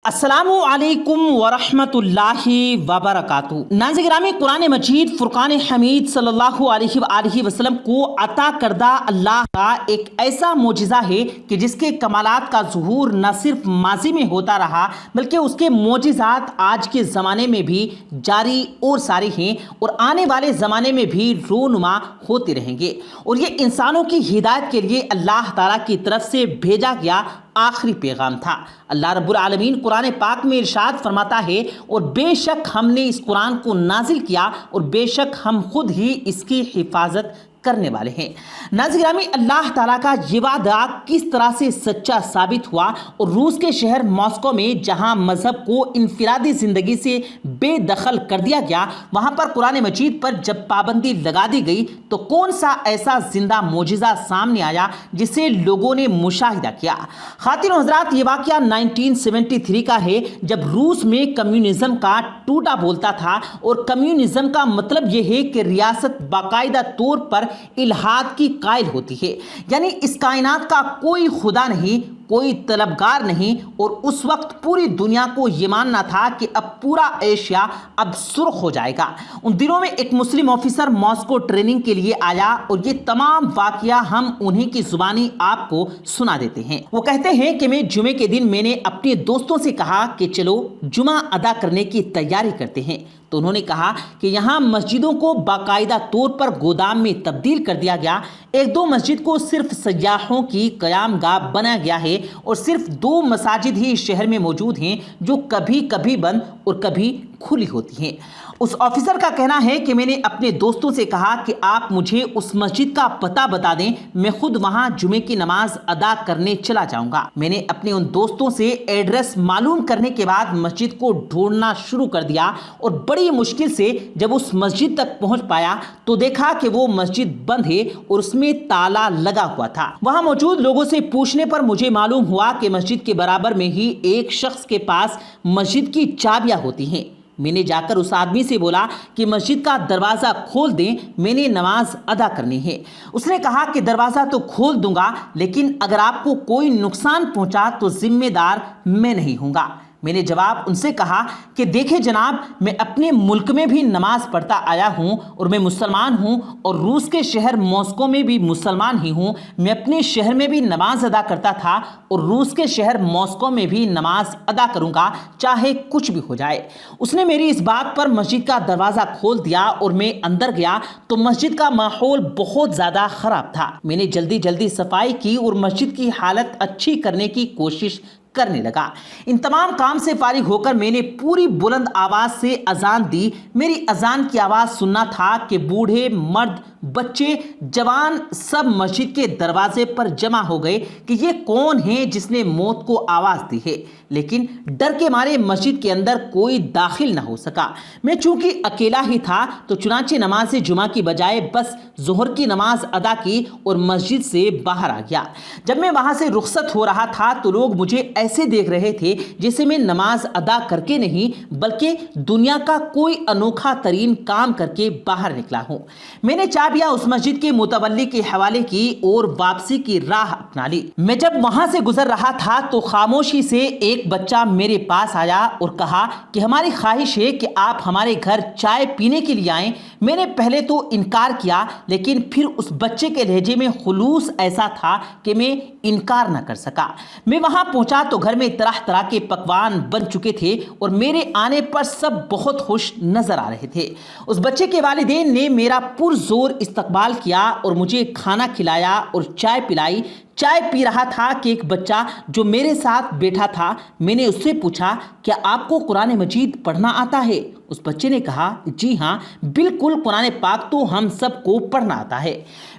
السلام علیکم ورحمۃ اللہ وبرکاتہ۔ ناظرین گرامی، قرآن مجید فرقان حمید صلی اللہ علیہ وآلہ وسلم کو عطا کردہ اللہ کا ایک ایسا معجزہ ہے کہ جس کے کمالات کا ظہور نہ صرف ماضی میں ہوتا رہا بلکہ اس کے معجزات آج کے زمانے میں بھی جاری اور ساری ہیں اور آنے والے زمانے میں بھی رونما ہوتے رہیں گے، اور یہ انسانوں کی ہدایت کے لیے اللہ تعالیٰ کی طرف سے بھیجا گیا آخری پیغام تھا۔ اللہ رب العالمین قرآن پاک میں ارشاد فرماتا ہے، اور بے شک ہم نے اس قرآن کو نازل کیا اور بے شک ہم خود ہی اس کی حفاظت کرنے والے ہیں۔ ناظرین گرامی، اللہ تعالیٰ کا یہ وعدہ کس طرح سے سچا ثابت ہوا، اور روس کے شہر ماسکو میں جہاں مذہب کو انفرادی زندگی سے بے دخل کر دیا گیا، وہاں پر قرآن مجید پر جب پابندی لگا دی گئی تو کون سا ایسا زندہ معجزہ سامنے آیا جسے لوگوں نے مشاہدہ کیا؟ خواتین و حضرات، یہ واقعہ 1973 کا ہے، جب روس میں کمیونزم کا ٹوٹا بولتا تھا، اور کمیونزم کا مطلب یہ ہے کہ ریاست باقاعدہ طور پر الہاد کی قائل ہوتی ہے، یعنی اس کائنات کا کوئی خدا نہیں، کوئی طلبگار نہیں، اور اس وقت پوری دنیا کو یہ ماننا تھا کہ اب پورا ایشیا اب سرخ ہو جائے گا۔ ان دنوں میں ایک مسلم آفیسر ماسکو ٹریننگ کے لیے آیا، اور یہ تمام واقعہ ہم انہی کی زبانی آپ کو سنا دیتے ہیں۔ وہ کہتے ہیں کہ میں جمعے کے دن میں نے اپنے دوستوں سے کہا کہ چلو جمعہ ادا کرنے کی تیاری کرتے ہیں، تو انہوں نے کہا کہ یہاں مسجدوں کو باقاعدہ طور پر گودام میں تبدیل کر دیا گیا، ایک دو مسجد کو صرف سیاحوں کی قیام گاہ بنایا گیا ہے، اور صرف 2 مساجد ہی شہر میں موجود ہیں جو کبھی کبھی بند اور کبھی کھلی ہوتی ہیں۔ اس آفیسر کا کہنا ہے کہ میں نے اپنے دوستوں سے کہا کہ آپ مجھے اس مسجد کا پتہ بتا دیں، میں خود وہاں جمعے کی نماز ادا کرنے چلا جاؤں گا۔ میں نے اپنے ان دوستوں سے ایڈریس معلوم کرنے کے بعد مسجد کو ڈھونڈنا شروع کر دیا، اور بڑی مشکل سے جب اس مسجد تک پہنچ پایا تو دیکھا کہ وہ مسجد بند ہے اور اس میں تالا لگا ہوا تھا۔ وہاں موجود لوگوں سے پوچھنے پر مجھے معلوم ہوا کہ مسجد کے برابر میں ہی ایک شخص کے پاس مسجد کی چابیاں ہوتی ہیں۔ میں نے جا کر اس آدمی سے بولا کہ مسجد کا دروازہ کھول دیں، میں نے نماز ادا کرنی ہے۔ اس نے کہا کہ دروازہ تو کھول دوں گا، لیکن اگر آپ کو کوئی نقصان پہنچا تو ذمہ دار میں نہیں ہوں گا۔ میں نے جواب ان سے کہا کہ دیکھیں جناب، میں اپنے ملک میں بھی نماز پڑھتا آیا ہوں، اور میں مسلمان ہوں، اور روس کے شہر ماسکو میں بھی مسلمان ہی ہوں۔ میں اپنے شہر میں بھی نماز ادا کرتا تھا، اور روس کے شہر ماسکو میں بھی نماز ادا کروں گا، چاہے کچھ بھی ہو جائے۔ اس نے میری اس بات پر مسجد کا دروازہ کھول دیا، اور میں اندر گیا تو مسجد کا ماحول بہت زیادہ خراب تھا۔ میں نے جلدی صفائی کی اور مسجد کی حالت اچھی کرنے کی کوشش کرنے لگا۔ ان تمام کام سے فارغ ہو کر میں نے پوری بلند آواز سے اذان دی۔ میری اذان کی آواز سننا تھا کہ بوڑھے، مرد، بچے، جوان سب مسجد کے دروازے پر جمع ہو گئے کہ یہ کون ہے جس نے موت کو آواز دی ہے، لیکن ڈر کے مارے مسجد کے اندر کوئی داخل نہ ہو سکا۔ میں چونکہ اکیلا ہی تھا تو چنانچہ نماز جمعہ کی بجائے بس ظہر کی نماز ادا کی اور مسجد سے باہر آ گیا۔ جب میں وہاں سے رخصت ہو رہا تھا تو لوگ مجھے ایسے دیکھ رہے تھے جیسے میں نماز ادا کر کے نہیں بلکہ دنیا کا کوئی انوکھا ترین کام کر کے باہر نکلا ہوں۔ میں نے چابیاں اس مسجد کے متولی کے حوالے کی اور واپسی کی راہ اپنا لی۔ میں جب وہاں سے گزر رہا تھا تو خاموشی سے ایک بچہ میرے پاس آیا اور کہا کہ ہماری خواہش ہے کہ آپ ہمارے گھر چائے پینے کے لیے آئیں۔ میں نے پہلے تو انکار کیا، لیکن پھر اس بچے کے لہجے میں خلوص ایسا تھا کہ میں انکار نہ کر سکا۔ میں وہاں پہنچا تو گھر میں طرح طرح کے پکوان بن چکے تھے، اور میرے آنے پر سب بہت خوش نظر آ رہے تھے۔ اس بچے کے والدین نے میرا پرزور استقبال کیا اور مجھے کھانا کھلایا اور چائے پلائی۔ چائے پی رہا تھا کہ ایک بچہ جو میرے ساتھ بیٹھا تھا، میں نے اس سے پوچھا کیا آپ کو قرآن مجید پڑھنا آتا ہے؟ اس بچے نے کہا جی ہاں بالکل، قرآن پاک تو ہم سب کو پڑھنا آتا ہے۔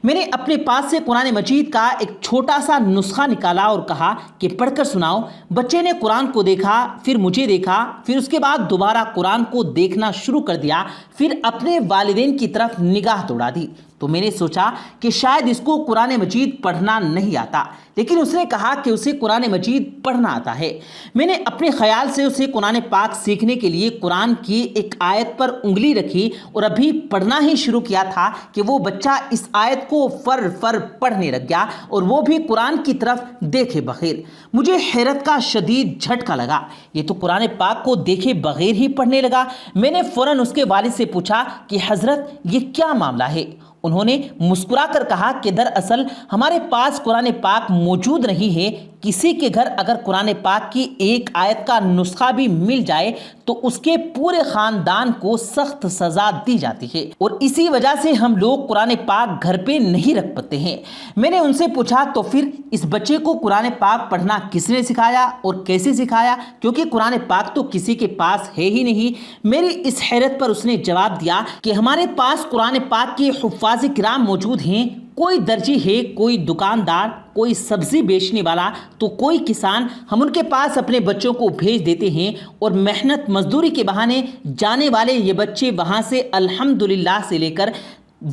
میں نے اپنے پاس سے قرآن مجید کا ایک چھوٹا سا نسخہ نکالا اور کہا کہ پڑھ کر سناؤ۔ بچے نے قرآن کو دیکھا، پھر مجھے دیکھا، پھر اس کے بعد دوبارہ قرآن کو دیکھنا شروع کر دیا، پھر اپنے والدین کی طرف نگاہ دوڑا دی تو میں نے سوچا کہ شاید اس کو قرآن مجید پڑھنا نہیں آتا، لیکن اس نے کہا کہ اسے قرآن مجید پڑھنا آتا ہے۔ میں نے اپنے خیال سے اسے قرآن پاک سیکھنے کے لیے قرآن کی ایک آیت پر انگلی رکھی اور ابھی پڑھنا ہی شروع کیا تھا کہ وہ بچہ اس آیت کو فر فر پڑھنے لگ گیا، اور وہ بھی قرآن کی طرف دیکھے بغیر۔ مجھے حیرت کا شدید جھٹکا لگا، یہ تو قرآن پاک کو دیکھے بغیر ہی پڑھنے لگا۔ میں نے فوراً اس کے والد سے پوچھا کہ حضرت یہ کیا معاملہ ہے؟ انہوں نے مسکرا کر کہا کہ دراصل ہمارے پاس قرآن پاک موجود نہیں ہے۔ کسی کے گھر اگر قرآن پاک کی ایک آیت کا نسخہ بھی مل جائے تو اس کے پورے خاندان کو سخت سزا دی جاتی ہے، اور اسی وجہ سے ہم لوگ قرآن پاک گھر پہ نہیں رکھ پاتے ہیں۔ میں نے ان سے پوچھا تو پھر اس بچے کو قرآن پاک پڑھنا کس نے سکھایا اور کیسے سکھایا، کیونکہ قرآن پاک تو کسی کے پاس ہے ہی نہیں۔ میری اس حیرت پر اس نے جواب دیا کہ ہمارے پاس قرآن پاک کے حفاظ کرام موجود ہیں، کوئی درجی ہے، کوئی دکاندار، کوئی سبزی بیچنے والا، تو کوئی کسان، ہم ان کے پاس اپنے بچوں کو بھیج دیتے ہیں، اور محنت مزدوری کے بہانے جانے والے یہ بچے وہاں سے الحمدللہ سے لے کر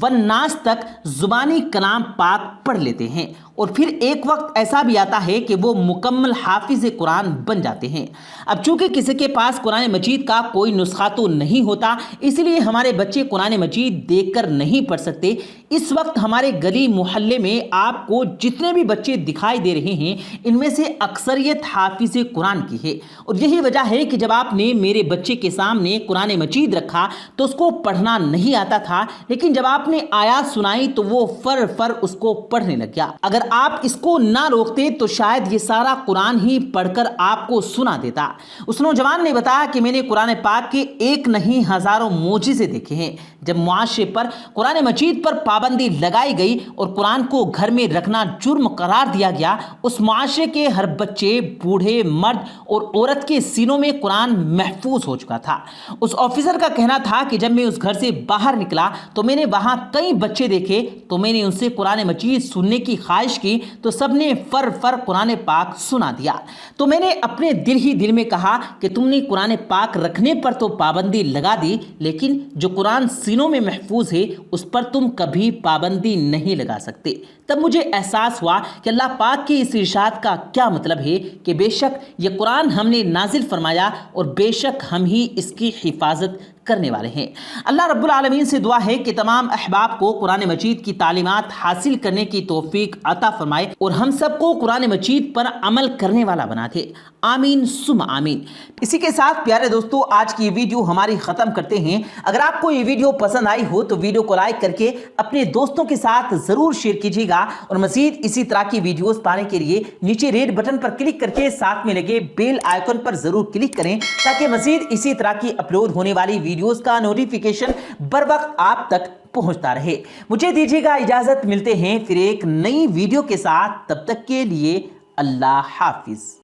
والناس تک زبانی کلام پاک پڑھ لیتے ہیں، اور پھر ایک وقت ایسا بھی آتا ہے کہ وہ مکمل حافظ قرآن بن جاتے ہیں۔ اب چونکہ کسی کے پاس قرآن مجید کا کوئی نسخہ تو نہیں ہوتا، اس لیے ہمارے بچے قرآن مجید دیکھ کر نہیں پڑھ سکتے۔ اس وقت ہمارے گلی محلے میں آپ کو جتنے بھی بچے دکھائی دے رہے ہیں، ان میں سے اکثریت حافظ قرآن کی ہے، اور یہی وجہ ہے کہ جب آپ نے میرے بچے کے سامنے قرآن مجید رکھا تو اس کو پڑھنا نہیں آتا تھا، لیکن جب آپ نے آیات سنائی تو وہ فر فر اس کو پڑھنے لگ گیا۔ اگر آپ اس کو نہ روکتے تو شاید یہ سارا قرآن ہی پڑھ کر آپ کو سنا دیتا۔ اس نوجوان نے بتایا کہ میں نے قرآن پاک کے ایک نہیں ہزاروں معجزے دیکھے ہیں۔ جب معاشرے پر قرآن مجید پر پابندی لگائی گئی اور قرآن کو گھر میں رکھنا جرم قرار دیا گیا، اس معاشرے کے ہر بچے، بوڑھے، مرد اور عورت کے سینوں میں قرآن محفوظ ہو چکا تھا۔ اس آفیسر کا کہنا تھا کہ جب میں اس گھر سے باہر نکلا تو میں نے وہاں کئی بچے دیکھے، تو میں نے ان سے قرآن مجید سننے کی خواہش کی تو سب نے فر فر قرآن پاک سنا دیا۔ تو میں نے اپنے دل ہی دل میں کہا کہ تم نے قرآن پاک رکھنے پر تو پابندی لگا دی، لیکن جو قرآن سینوں میں محفوظ ہے اس پر تم کبھی پابندی نہیں لگا سکتے۔ تب مجھے احساس ہوا کہ اللہ پاک کے اس ارشاد کا کیا مطلب ہے کہ بے شک یہ قرآن ہم نے نازل فرمایا اور بے شک ہم ہی اس کی حفاظت کرنے والے ہیں۔ اللہ رب العالمین سے دعا ہے کہ تمام احباب کو قرآن مجید کی تعلیمات حاصل کرنے کی توفیق عطا فرمائے اور ہم سب کو قرآن مجید پر عمل کرنے والا بنا دے، آمین ثم آمین۔ اسی کے ساتھ پیارے دوستو آج کی ویڈیو ہماری ختم کرتے ہیں۔ اگر آپ کو یہ ویڈیو پسند آئی ہو تو ویڈیو کو لائک کر کے اپنے دوستوں کے ساتھ ضرور شیئر کیجیے گا، اور مزید اسی طرح کی ویڈیوز پانے کے لیے نیچے ریڈ بٹن پر کلک کر کے ساتھ میں لگے بیل آئیکن پر ضرور کلک کریں، تاکہ مزید اسی طرح کی اپلوڈ ہونے والی ویڈیوز کا نوٹیفیکیشن بر وقت آپ تک پہنچتا رہے۔ مجھے دیجیے گا اجازت، ملتے ہیں پھر ایک نئی ویڈیو کے ساتھ، تب تک کے لیے اللہ حافظ۔